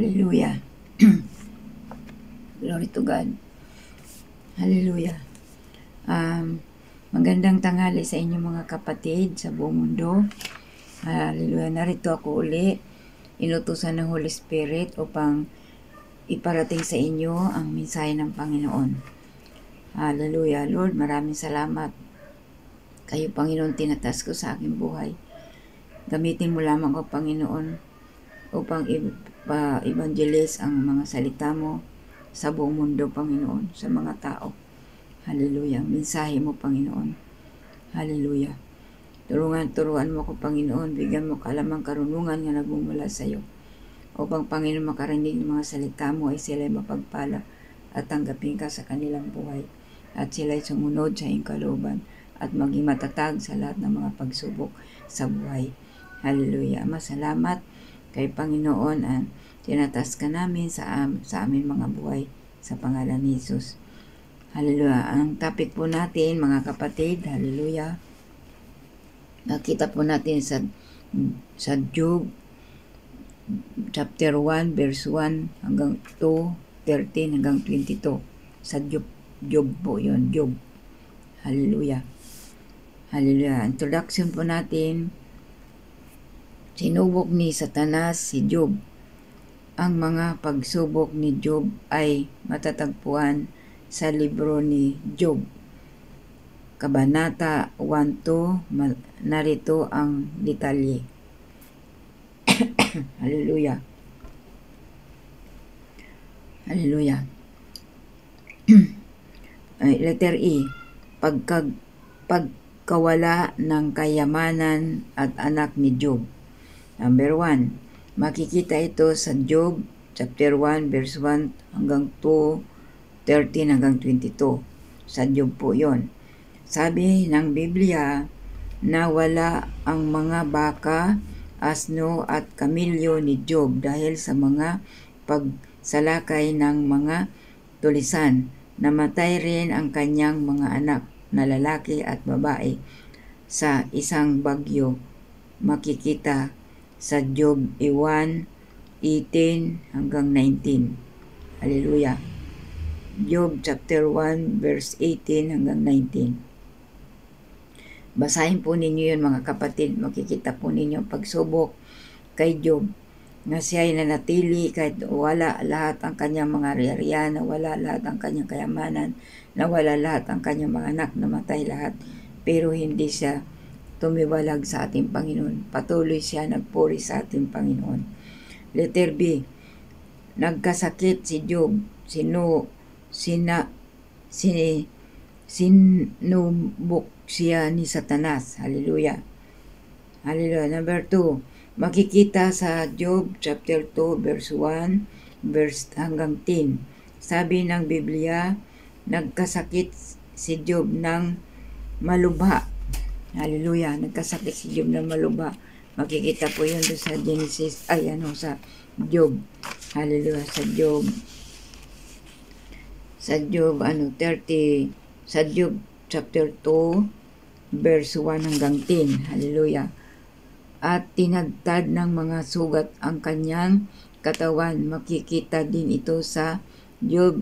Hallelujah. Glory to God. Hallelujah. Magandang tanghali sa inyo mga kapatid sa buong mundo. Hallelujah. Narito ako uli, inutusan ng Holy Spirit upang iparating sa inyo ang mensahe ng Panginoon. Hallelujah. Lord, maraming salamat. Kayo, Panginoon, tinatas ko sa aking buhay. Gamitin mo lamang ko, Panginoon, upang evangelize ang mga salita mo sa buong mundo, Panginoon, sa mga tao. Hallelujah. Mensahe mo, Panginoon. Hallelujah. Turuan mo ko, Panginoon. Bigyan mo kalamang karunungan na nagmumula sa iyo. Upang, Panginoon, makarinig ng mga salita mo ay sila'y mapagpala at tanggapin ka sa kanilang buhay. At sila'y sumunod sa iyong kalooban at maging matatag sa lahat ng mga pagsubok sa buhay. Hallelujah. Masalamat kay Panginoon at tinatas ka namin sa aming mga buhay sa pangalan ni Jesus. Hallelujah. Ang topic po natin, mga kapatid, hallelujah, nakita po natin sa Job chapter 1 verse 1 hanggang 2, 13 hanggang 22. Sa Job po yun, Job. Hallelujah. Hallelujah. Introduction po natin. Sinubok ni Satanas si Job. Ang mga pagsubok ni Job ay matatagpuan sa libro ni Job. Kabanata 1-2, narito ang detalye. Hallelujah. Hallelujah. Letter E. Pagkawala ng kayamanan at anak ni Job. Number 1. Makikita ito sa Job chapter 1 verse 1 hanggang 2, 13 hanggang 22. Sa Job po yon. Sabi ng Biblia, nawala ang mga baka, asno at kamilyo ni Job dahil sa mga pagsalakay ng mga tulisan. Namatay rin ang kanyang mga anak na lalaki at babae sa isang bagyo. Makikita sa Job 1:18 hanggang 19. Hallelujah. Job chapter 1 verse 18 hanggang 19. Basahin po ninyo yun, mga kapatid. Makikita po ninyo pagsubok kay Job na siya ay nanatili kahit wala lahat ang kanyang mga ari-arian, nawala lahat ang kanyang kayamanan, nawala lahat ang kanyang mga anak, namatay lahat. Pero hindi siya tumiwalag sa ating Panginoon. Patuloy siya nagpuri sa ating Panginoon. Letter B. Nagkasakit si Job. Sinubok siya ni Satanas. Hallelujah. Hallelujah. Number 2. Makikita sa Job chapter 2 verse 1 verse hanggang 10. Sabi ng Biblia, nagkasakit si Job ng malubha. Hallelujah. Nagkasakit si Job ng malubha. Makikita po yun sa Genesis, sa Job. Hallelujah. Sa Job 30, sa Job chapter 2 verse 1 hanggang 10. Hallelujah. At tinagtad ng mga sugat ang kanyang katawan. Makikita din ito sa Job,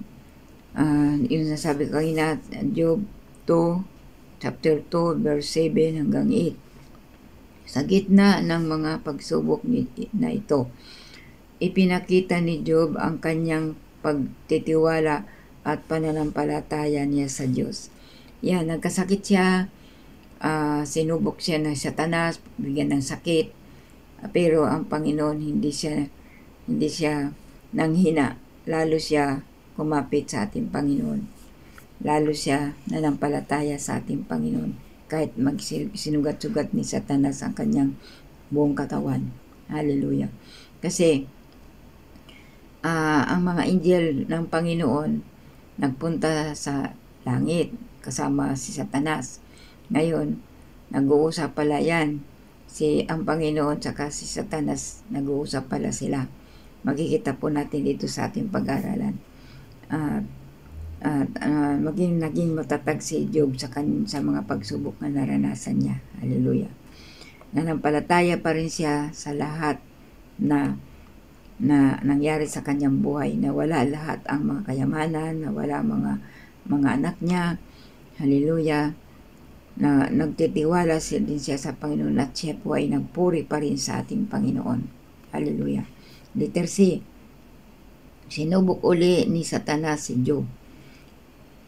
yung nasabi ko kanina, Job 2, chapter 2, verse 7 hanggang 8. Sa gitna ng mga pagsubok na ito, ipinakita ni Job ang kanyang pagtitiwala at pananampalataya niya sa Diyos. Yan, nagkasakit siya, sinubok siya ng Satanas, bigyan ng sakit, pero ang Panginoon hindi siya nanghina, lalo siya kumapit sa ating Panginoon, lalo siya nanampalataya sa ating Panginoon kahit sinugat-sugat ni Satanas ang kanyang buong katawan. Hallelujah. Kasi ang mga angel ng Panginoon nagpunta sa langit kasama si Satanas. Ngayon, nag-uusap pala yan. Ang Panginoon saka si Satanas, nag-uusap pala sila. Makikita po natin dito sa ating pag-aralan. Naging matatag si Job sa mga pagsubok na naranasan niya. Hallelujah. Nanampalataya pa rin siya sa lahat na na nangyari sa kanyang buhay, na wala lahat ang mga kayamanan, na wala mga anak niya. Hallelujah. Na nagtitiwala din siya sa Panginoon at siya po ay nagpuri pa rin sa ating Panginoon. Hallelujah. Letter C. Sinubok uli ni Satanas si Job.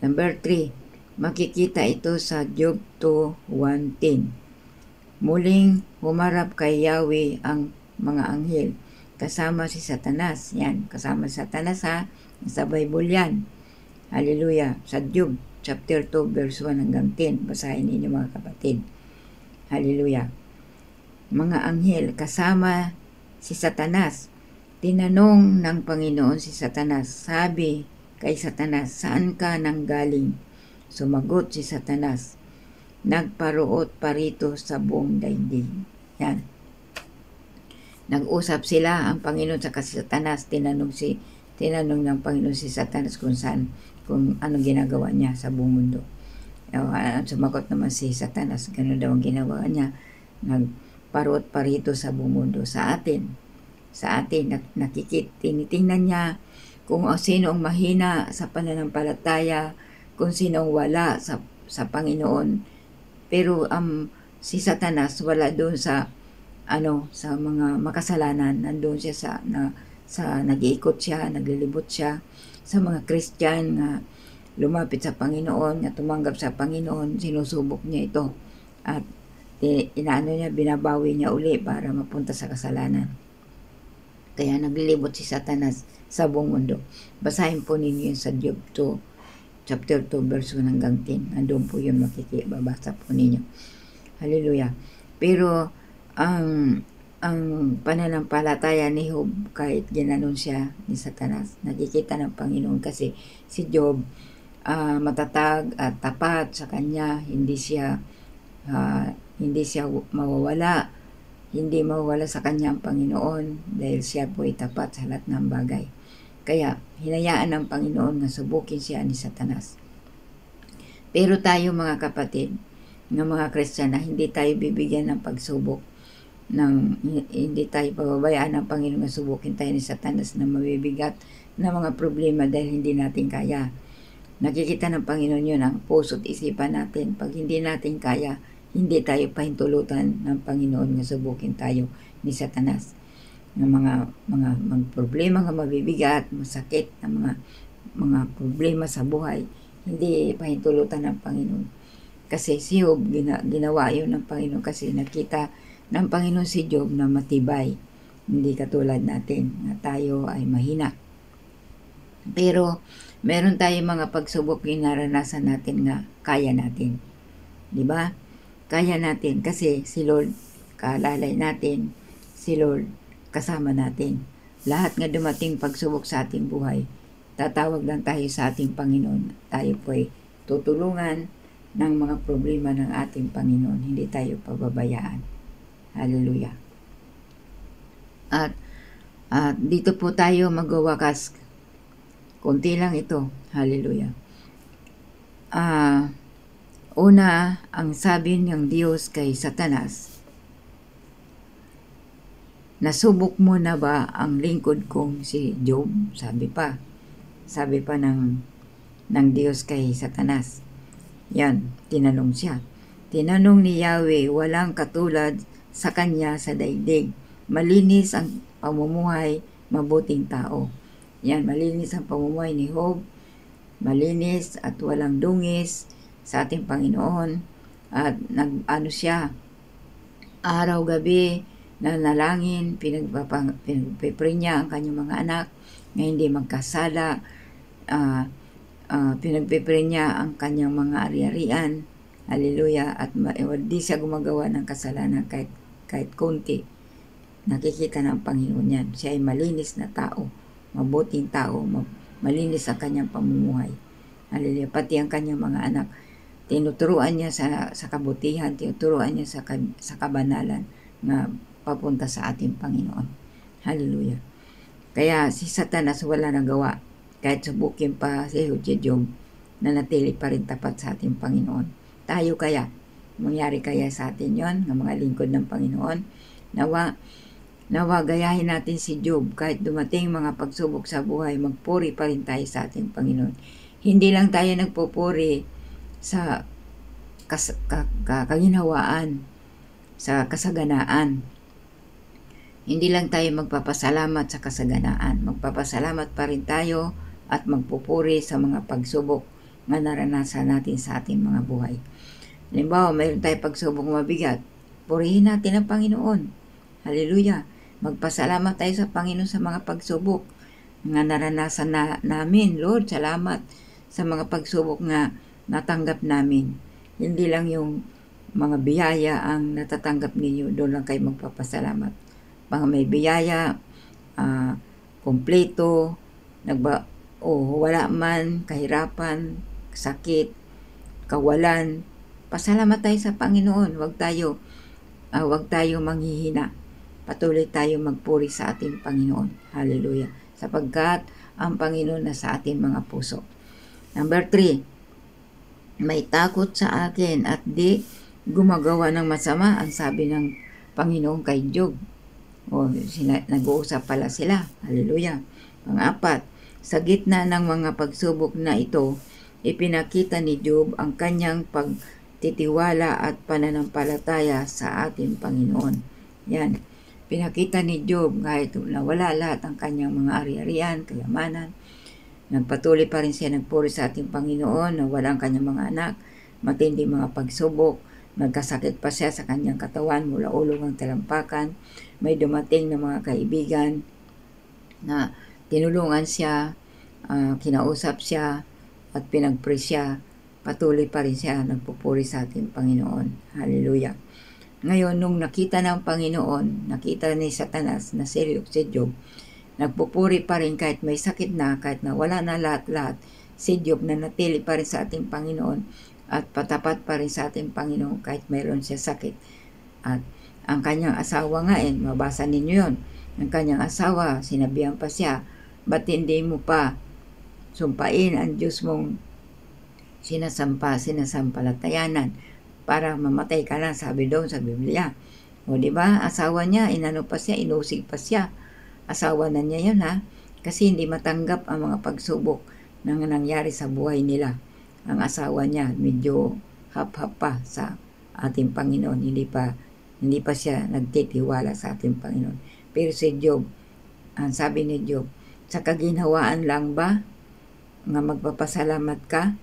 Number 3. Makikita ito sa Job 2:1-10. Muling humarap kay Yahweh ang mga anghel kasama si Satanas. Yan, kasama si Satanas ha. Sa Bible yan. Hallelujah. Sa Job chapter 2 verse 1-10. Basahin ninyo mga kapatid. Hallelujah. Mga anghel kasama si Satanas. Tinanong ng Panginoon si Satanas. Sabi kay Satanas, saan ka nanggaling? Sumagot si Satanas, nagparuot pa rito sa buong daigdig. Yan. Nag-usap sila ang Panginoon sa Satanas. Tinanong ng Panginoon si Satanas kung anong ginagawa niya sa buong mundo. Sumagot naman si Satanas, gano'n daw ang ginawa niya. Nagparuot pa rito sa buong mundo. Sa atin, tinitingnan niya kung sino ang mahina sa pananampalataya, kung sino ang wala sa Panginoon. Pero si Satanas wala doon sa mga makasalanan. Nandoon siya sa nag-iikot siya, naglilibot siya sa mga Christian na lumapit sa Panginoon, na tumanggap sa Panginoon. Sinusubok niya ito at binabawi niya uli para mapunta sa kasalanan. Kaya naglilibot si Satanas sa buong mundo. Basahin po ninyo yun sa Job 2 chapter 2 verse 1-10. Andun po yun babasa po ninyo. Hallelujah. Pero ang pananampalataya ni Job, kahit ginanon siya ni Satanas, nakikita ng Panginoon kasi si Job matatag at tapat sa kanya. Hindi siya mawawala. Hindi mawawala sa kanya ang Panginoon dahil siya po ay tapat sa lahat ng bagay. Kaya hinayaan ng Panginoon na subukin siya ni Satanas. Pero tayo mga kapatid, ng mga Kristiyano, hindi tayo bibigyan ng pagsubok, hindi tayo pababayaan ng Panginoon na subukin tayo ni Satanas na mabibigat na mga problema dahil hindi natin kaya. Nakikita ng Panginoon yun ang puso at isipan natin. Pag hindi natin kaya, hindi tayo pahintulutan ng Panginoon na subukin tayo ni Satanas. Ng mga problema nga mabibigat, masakit na mga problema sa buhay, hindi pahintulutan ng Panginoon. Kasi si Job, ginawa yun ng Panginoon kasi nakita ng Panginoon si Job na matibay. Hindi katulad natin na tayo ay mahina. Pero meron tayong mga pagsubok yung naranasan natin nga kaya natin. Diba? Kaya natin kasi si Lord kalalay natin, si Lord kasama natin. Lahat nga dumating pagsubok sa ating buhay, tatawag lang tayo sa ating Panginoon. Tayo po ay tutulungan ng mga problema ng ating Panginoon. Hindi tayo pababayaan. Hallelujah. At dito po tayo magwawakas. Kunti lang ito. Hallelujah. Una, ang sabi ng Diyos kay Satanas, nasubok mo na ba ang lingkod kong si Job? Sabi pa ng Diyos kay Satanas. Yan, tinanong siya. Tinanong ni Yahweh, walang katulad sa kanya sa daigdig. Malinis ang pamumuhay, mabuting tao. Yan, malinis ang pamumuhay ni Job. Malinis at walang dungis sa ating Panginoon. At siya, araw-gabi, nanalangin, pinagpipray niya ang kanyang mga anak na hindi magkasala, pinagpipray niya ang kanyang mga ari-arian, hallelujah, at di siya gumagawa ng kasalanan kahit konti. Nakikita ng Panginoon yan. Siya ay malinis na tao, mabuting tao, malinis ang kanyang pamumuhay. Hallelujah. Pati ang kanyang mga anak, tinuturuan niya sa kabutihan, tinuturuan niya sa kabanalan na papunta sa ating Panginoon. Hallelujah. Kaya si Satanas wala nagawa. Kahit subukin pa si Job, nanatili pa rin tapat sa ating Panginoon. Tayo kaya, mangyari kaya sa atin yon, ng mga lingkod ng Panginoon, nawa Nawa gayahin natin si Job, kahit dumating mga pagsubok sa buhay, magpuri pa rin tayo sa ating Panginoon. Hindi lang tayo nagpupuri sa kaginhawaan, sa kasaganaan. Hindi lang tayo magpapasalamat sa kasaganaan, magpapasalamat pa rin tayo at magpupuri sa mga pagsubok na naranasan natin sa ating mga buhay. Halimbawa, mayroon tayong pagsubok mabigat, purihin natin ang Panginoon. Hallelujah! Magpasalamat tayo sa Panginoon sa mga pagsubok na naranasan namin. Lord, salamat sa mga pagsubok na natanggap namin. Hindi lang yung mga biyaya ang natatanggap ninyo, doon lang kayo magpapasalamat. Mga may biyaya, kompleto, wala man, kahirapan, sakit, kawalan, pasalamat tayo sa Panginoon. Huwag tayo manghihina. Patuloy tayo magpuri sa ating Panginoon. Hallelujah. Sapagkat ang Panginoon na sa ating mga puso. Number 3, may takot sa akin at di gumagawa ng masama, ang sabi ng Panginoon kay Job. Nag-uusap pala sila. Hallelujah. Pang-4, sa gitna ng mga pagsubok na ito, ipinakita ni Job ang kanyang pagtitiwala at pananampalataya sa ating Panginoon. Yan. Pinakita ni Job kahit nawala lahat ang kanyang mga ari-arian, kayamanan. Nagpatuloy pa rin siya nagpuri sa ating Panginoon na wala ang kanyang mga anak, matindi mga pagsubok, nagkasakit pa siya sa kanyang katawan mula ulo hanggang talampakan. May dumating na mga kaibigan na tinulungan siya, kinausap siya at pinagpray siya. Patuloy pa rin siya nagpupuri sa ating Panginoon. Hallelujah. Ngayon, nung nakita ng Panginoon, nakita ni Satanas na seryo si Job, nagpupuri pa rin kahit may sakit na, kahit na wala na lahat-lahat, si Job na natili pa rin sa ating Panginoon at patapat pa rin sa ating Panginoon kahit mayroon siya sakit. At ang kanyang asawa nga mabasa ninyo yun, ang kanyang asawa, sinabihan pa siya, ba't hindi mo pa sumpain ang Diyos mong sinasampalatayanan para mamatay ka na, sabi doon sa Biblia. O diba, asawa niya, inusig pa siya. Asawa na niya yun kasi hindi matanggap ang mga pagsubok na nangyari sa buhay nila. Ang asawa niya, medyo hap-hap pa sa ating Panginoon. Hindi pa siya nagtitiwala sa ating Panginoon. Pero si Job, ang sabi ni Job, sa kaginhawaan lang ba nga magpapasalamat ka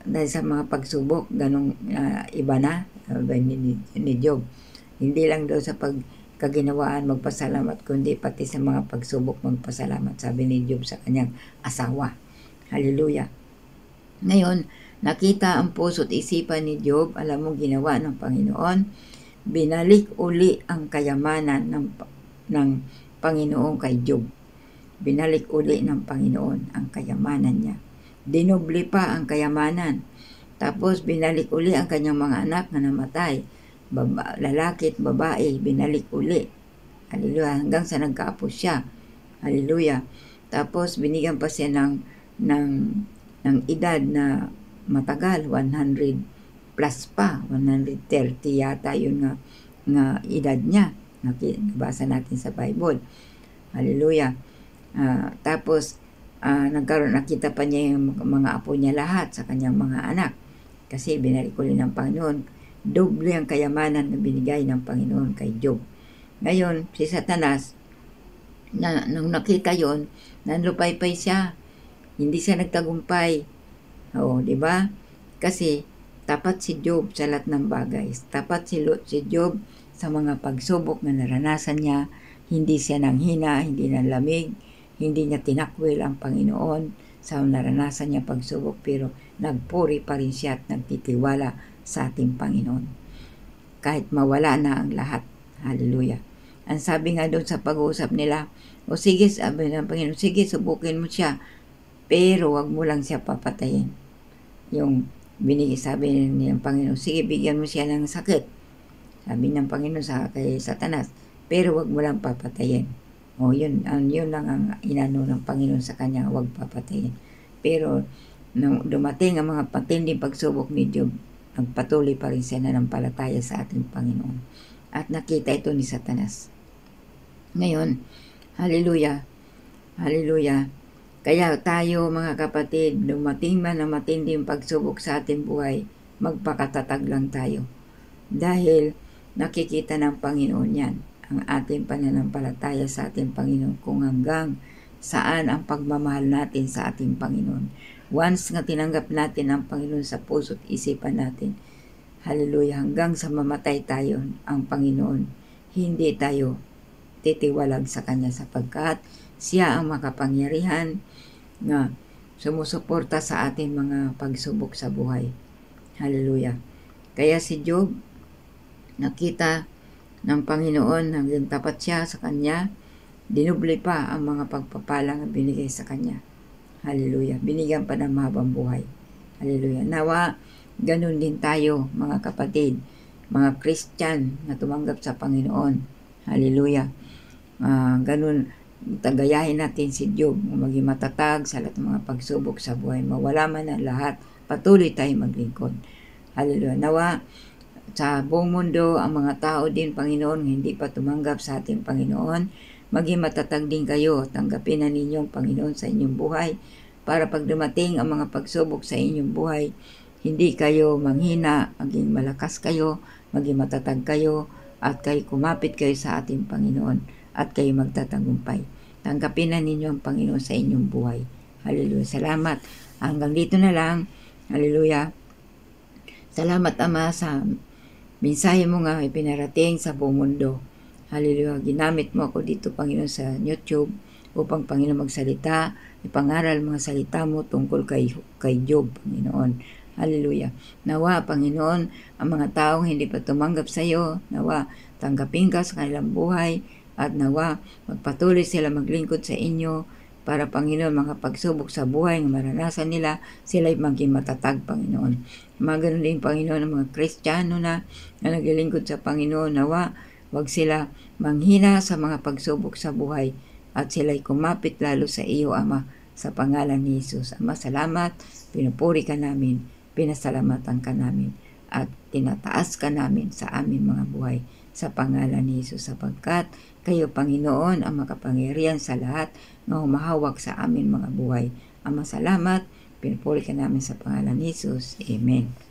dahil sa mga pagsubok, ganong iba na ni Job. Hindi lang daw sa pagkaginawaan magpasalamat, kundi pati sa mga pagsubok magpasalamat, sabi ni Job sa kanyang asawa. Hallelujah. Ngayon, nakita ang puso't isipan ni Job, alam mo ginawa ng Panginoon, binalik uli ang kayamanan ng Panginoon kay Job. Binalik uli ng Panginoon ang kayamanan niya. Dinoble pa ang kayamanan. Tapos binalik uli ang kanyang mga anak na namatay. Lalaki at babae, binalik uli. Hallelujah. Hanggang sa nagkaapo siya. Hallelujah. Tapos binigyan pa siya ng edad na matagal, 100 plus pa, 130 yata yun nga edad niya. Nabasa natin sa Bible. Hallelujah. Tapos nakita pa niya yung mga apo niya lahat sa kanyang mga anak kasi binalik ulit ng Panginoon. Doble ang kayamanan na binigay ng Panginoon kay Job. Ngayon, si Satanas, nung nakita yon, nanlupay-pay siya. Hindi siya nagtagumpay. Di ba? Kasi tapat si Job sa lahat ng bagay. Tapat si Job sa mga pagsubok na naranasan niya. Hindi siya nanghina, hindi nanlamig, hindi niya tinakwil ang Panginoon sa naranasan niya pagsubok, pero nagpuri pa rin siya at nagtitiwala sa ating Panginoon. Kahit mawala na ang lahat. Hallelujah. Ang sabi nga doon sa pag-uusap nila, sige, sabi ng Panginoon, sige, subukin mo siya, pero wag mo lang siya papatayin. Yung sabi ng Panginoon, sige, bigyan mo siya ng sakit. Sabi ng Panginoon kay Satanas, pero wag mo lang papatayin. Yun lang ang inano ng Panginoon sa kanya, huwag papatayin. Pero nung dumating ang mga patinding pagsubok ni Job, nagpatuloy pa rin siya na ng palataya sa ating Panginoon. At nakita ito ni Satanas. Ngayon, hallelujah, hallelujah. Kaya tayo mga kapatid, dumating man ang matinding pagsubok sa ating buhay, magpakatatag lang tayo. Dahil nakikita ng Panginoon yan, ang ating pananampalataya sa ating Panginoon, kung hanggang saan ang pagmamahal natin sa ating Panginoon. Once nga tinanggap natin ang Panginoon sa puso't isipan natin, hallelujah, hanggang sa mamatay tayo ang Panginoon, hindi tayo titiwalag sa Kanya sapagkat siya ang makapangyarihan na sumusuporta sa ating mga pagsubok sa buhay. Hallelujah. Kaya si Job, nakita ng Panginoon hanggang tapat siya sa Kanya, dinuble pa ang mga pagpapala na binigay sa Kanya. Hallelujah. Binigyan pa ng mahabang buhay. Hallelujah. Nawa, ganun din tayo mga kapatid, mga Christian na tumanggap sa Panginoon. Hallelujah. Ganun, tagayahin natin si Job, maging matatag sa lahat ng mga pagsubok sa buhay. Mawala man ang lahat, patuloy tayo maglingkod. Hallelujah. Nawa, sa buong mundo, ang mga tao din, Panginoon, hindi pa tumanggap sa ating Panginoon, maging matatag din kayo. Tanggapin na ninyong Panginoon sa inyong buhay para pag dumating ang mga pagsubok sa inyong buhay, hindi kayo manghina, maging malakas kayo, maging matatag kayo, at kayo kumapit kayo sa ating Panginoon at kayo magtatagumpay. Tanggapin na ninyo ang Panginoon sa inyong buhay. Hallelujah. Salamat. Hanggang dito na lang. Hallelujah. Salamat, Ama, sa mensahe mo nga ipinarating sa buong mundo. Hallelujah. Ginamit mo ako dito, Panginoon, sa YouTube upang, Panginoon, magsalita, ipangaral mga salita mo tungkol kay Job, Panginoon. Hallelujah. Nawa, Panginoon, ang mga taong hindi pa tumanggap sa iyo, nawa, tanggapin ka sa kanilang buhay, at nawa, magpatuloy sila maglingkod sa inyo para, Panginoon, mga pagsubok sa buhay ng maranasan nila, sila'y maging matatag, Panginoon. Mga ganun din, Panginoon, ang mga Kristiyano na naglilingkod sa Panginoon, nawa, wag sila manghina sa mga pagsubok sa buhay at sila'y kumapit lalo sa iyo, Ama, sa pangalan ni Jesus. Ama, salamat, pinupuri ka namin, pinasalamatan ka namin, at tinataas ka namin sa aming mga buhay sa pangalan ni Jesus, sapagkat kayo, Panginoon, ang makapangyarihan sa lahat na humahawak sa amin mga buhay. Ama, salamat, pinupuri ka namin sa pangalan ni Jesus. Amen.